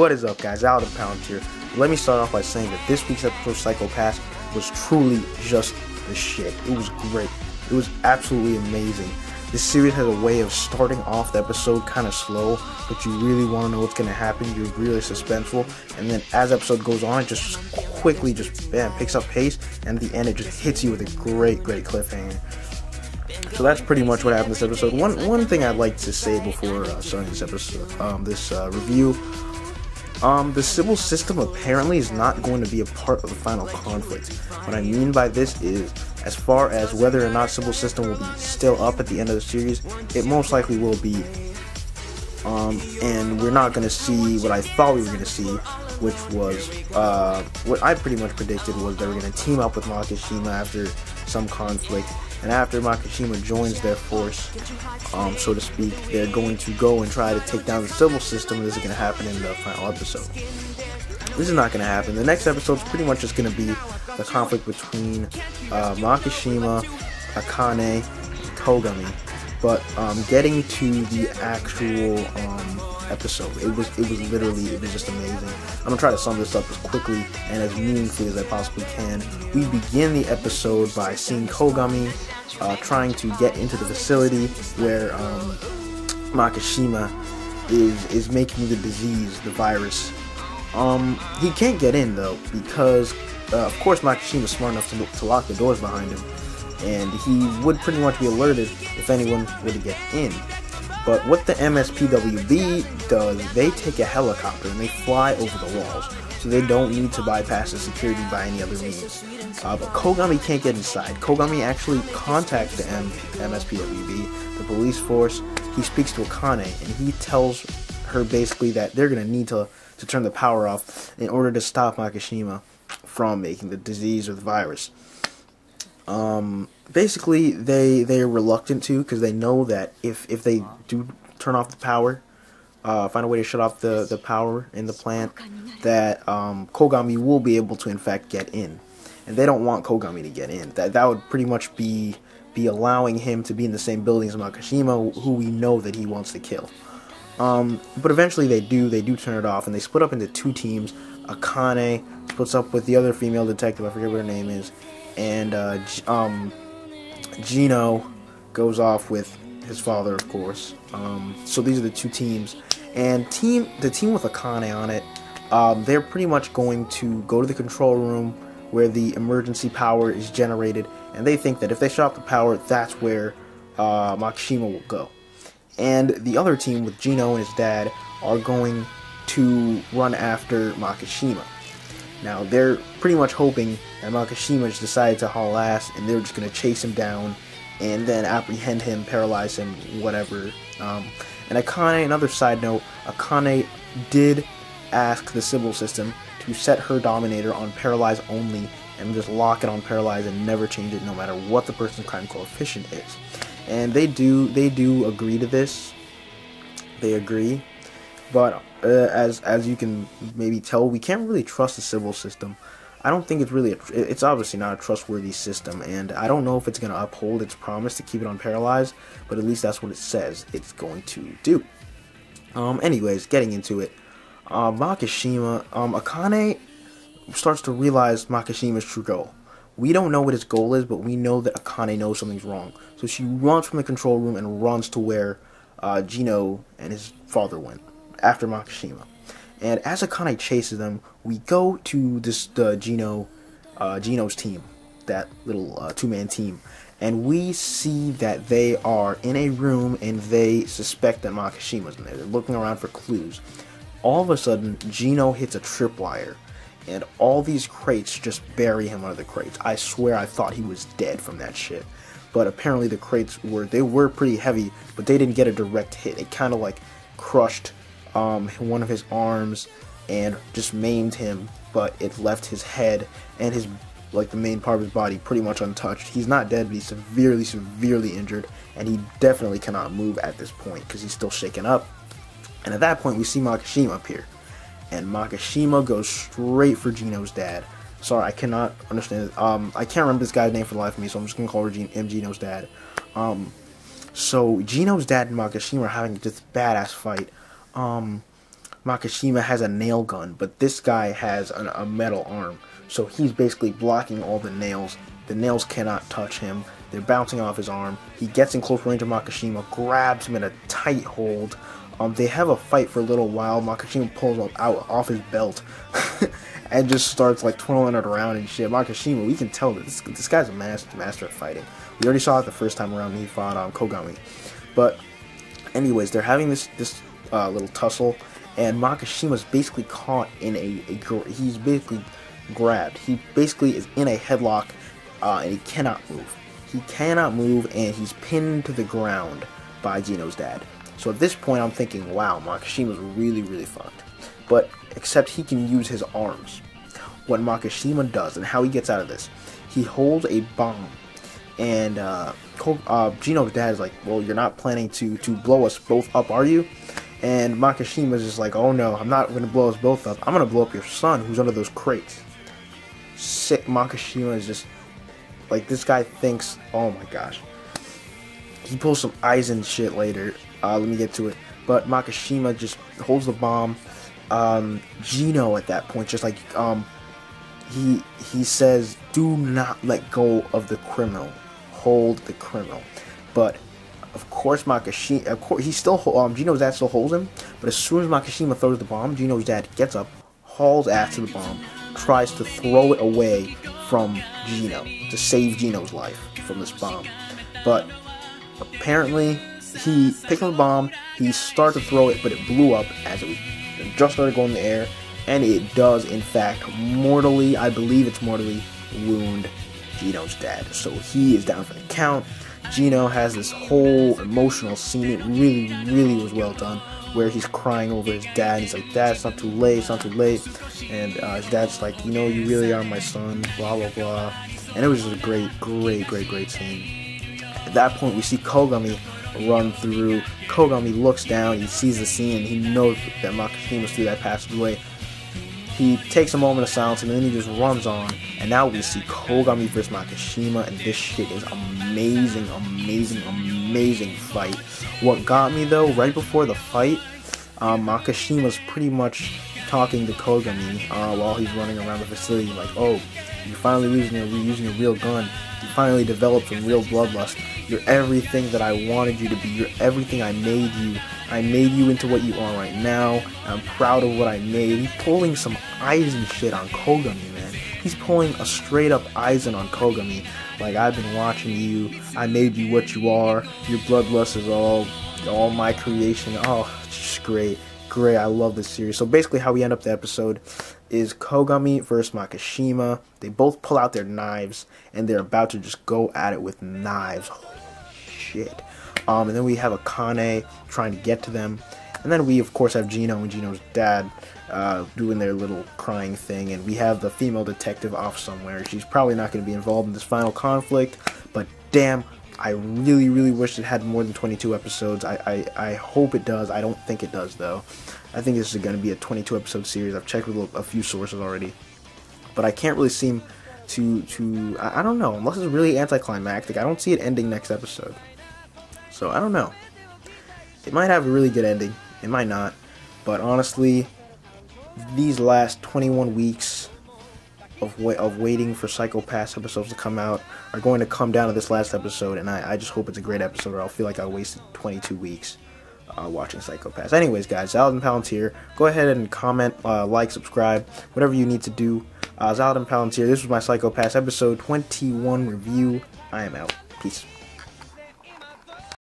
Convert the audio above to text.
What is up, guys? Out of Pound here. Let me start off by saying that this week's episode of Psycho Pass was truly just the shit. It was great. It was absolutely amazing. This series has a way of starting off the episode kind of slow, but you really want to know what's going to happen. You're really suspenseful, and then as the episode goes on, it just quickly picks up pace, and at the end it just hits you with a great cliffhanger. So that's pretty much what happened this episode. One thing I'd like to say before starting this episode, review. The civil system apparently is not going to be a part of the final conflict. What I mean by this is, as far as whether or not civil system will be still up at the end of the series, it most likely will be. And we're not going to see what I thought we were going to see, which was, what I pretty much predicted was they were going to team up with Makishima after some conflict. And after Makishima joins their force, so to speak, they're going to go and try to take down the civil system. This is going to happen in the final episode. This is not going to happen. The next episode is pretty much just going to be the conflict between Makishima, Akane, and Kogami. But getting to the actual episode, it was just amazing. I'm gonna try to sum this up as quickly and as meaningfully as I possibly can. We begin the episode by seeing Kogami trying to get into the facility where Makishima is making the disease, the virus. He can't get in though because of course Makishima's smart enough to lock the doors behind him, and he would pretty much be alerted if anyone were to get in. But what the MSPWB does, they take a helicopter and they fly over the walls, so they don't need to bypass the security by any other means. But Kogami can't get inside. Kogami actually contacts the MSPWB, the police force. He speaks to Akane, and he tells her basically that they're going to need to turn the power off in order to stop Makishima from making the disease or the virus. Basically, they're reluctant to, because they know that if they do turn off the power, find a way to shut off the power in the plant, that Kogami will be able to in fact get in, and they don't want Kogami to get in. That would pretty much be allowing him to be in the same building as Makishima, who we know that he wants to kill. But eventually they do turn it off, and they split up into two teams. Akane splits up with the other female detective, I forget what her name is, and Gino goes off with his father, of course. So these are the two teams, and the team with Akane on it, they're pretty much going to go to the control room where the emergency power is generated, and they think that if they shut off the power, that's where Makishima will go. And the other team with Gino and his dad are going to run after Makishima. Now, they're pretty much hoping that Makishima just decided to haul ass, and they're just going to chase him down and then apprehend him, paralyze him, whatever. And Akane, another side note, Akane did ask the civil system to set her Dominator on Paralyze only, and just lock it on Paralyze and never change it no matter what the person's crime coefficient is. And they do agree to this. They agree. But as you can maybe tell, we can't really trust the civil system. I don't think it's really it's obviously not a trustworthy system, and I don't know if it's going to uphold its promise to keep it on Paralyzed, but at least that's what it says it's going to do. Anyways, getting into it, Makishima, Akane starts to realize Makishima's true goal. We don't know what his goal is, but we know that Akane knows something's wrong. So she runs from the control room and runs to where Gino and his father went, after Makishima. And as Akane chases them, we go to Gino's team, that little two-man team, and we see that they are in a room and they suspect that Makishima's in there. They're looking around for clues. All of a sudden, Gino hits a tripwire, and all these crates just bury him under the crates. I swear I thought he was dead from that shit. But apparently the crates were pretty heavy, but they didn't get a direct hit. It kind of like crushed one of his arms and just maimed him, but it left his head and his the main part of his body pretty much untouched. He's not dead, but he's severely injured, and he definitely cannot move at this point because he's still shaken up. And at that point we see Makishima appear, and Makishima goes straight for Gino's dad. Sorry, I cannot understand it. I can't remember this guy's name for the life of me, so I'm just gonna call her Gino's dad. So Gino's dad and Makishima are having this badass fight. Makishima has a nail gun, but this guy has a metal arm. So he's basically blocking all the nails. The nails cannot touch him. They're bouncing off his arm. He gets in close range of Makishima, grabs him in a tight hold. They have a fight for a little while. Makishima pulls out off his belt and just starts like twirling it around and shit. Makishima, we can tell that this guy's a master at fighting. We already saw it the first time around when he fought Kogami. But anyways, they're having this little tussle, and Makishima's basically caught in he's basically grabbed. He basically is in a headlock, and he cannot move. He cannot move, and he's pinned to the ground by Gino's dad. So at this point, I'm thinking, wow, Makishima's really, really fucked. But except he can use his arms. What Makishima does and how he gets out of this, he holds a bomb, and Gino's dad is like, well, you're not planning to blow us both up, are you? And Makishima's just like, oh no, I'm not going to blow us both up. I'm going to blow up your son who's under those crates. Sick. Makishima is just like, this guy thinks, oh my gosh. He pulls some Aizen shit later. Let me get to it. But Makishima just holds the bomb. Gino at that point just like he says, do not let go of the criminal. Hold the criminal. But of course Makishima, he still Gino's dad still holds him, but as soon as Makishima throws the bomb, Gino's dad gets up, hauls ass to the bomb, tries to throw it away from Gino to save Gino's life from this bomb. But apparently he picked up the bomb, he started to throw it, but it blew up as it just started going in the air, and it does in fact mortally, I believe it's mortally, wound Gino's dad. So he is down for the count. Gino has this whole emotional scene. It really, really was well done, where he's crying over his dad. He's like, Dad, it's not too late, it's not too late. And his dad's like, you know, you really are my son, blah, blah, blah. And it was just a great, great, great, great scene. At that point, we see Kogami run through. Kogami looks down, he sees the scene, and he knows that Makishima's through that passageway. He takes a moment of silence, and then he just runs on. And now we see Kogami versus Makishima, and this shit is amazing, amazing, amazing fight. What got me though, right before the fight, Makishima's pretty much talking to Kogami while he's running around the facility, like, oh, you're finally using a real gun. You finally developed some real bloodlust. You're everything that I wanted you to be. You're everything I made you. I made you into what you are right now. I'm proud of what I made. He's pulling some Aizen shit on Kogami, man. He's pulling a straight up Aizen on Kogami. Like, I've been watching you. I made you what you are. Your bloodlust is all my creation. Oh, it's just great. Great. I love this series. So basically how we end up the episode is Kogami versus Makishima. They both pull out their knives, and they're about to just go at it with knives. Holy shit. And then we have Akane trying to get to them. And then we, of course, have Gino and Gino's dad doing their little crying thing. And we have the female detective off somewhere. She's probably not going to be involved in this final conflict. But damn, I really, really wish it had more than 22 episodes. I hope it does. I don't think it does, though. I think this is going to be a 22-episode series. I've checked with a few sources already. But I can't really seem to I don't know. Unless it's really anticlimactic, I don't see it ending next episode. So, I don't know. It might have a really good ending. It might not. But honestly, these last 21 weeks of waiting for Psycho Pass episodes to come out are going to come down to this last episode, and I just hope it's a great episode, or I'll feel like I wasted 22 weeks watching Psycho Pass. Anyways, guys, Zaladin Palantir, go ahead and comment, like, subscribe, whatever you need to do. Zaladin Palantir, this was my Psycho Pass episode 21 review. I am out. Peace.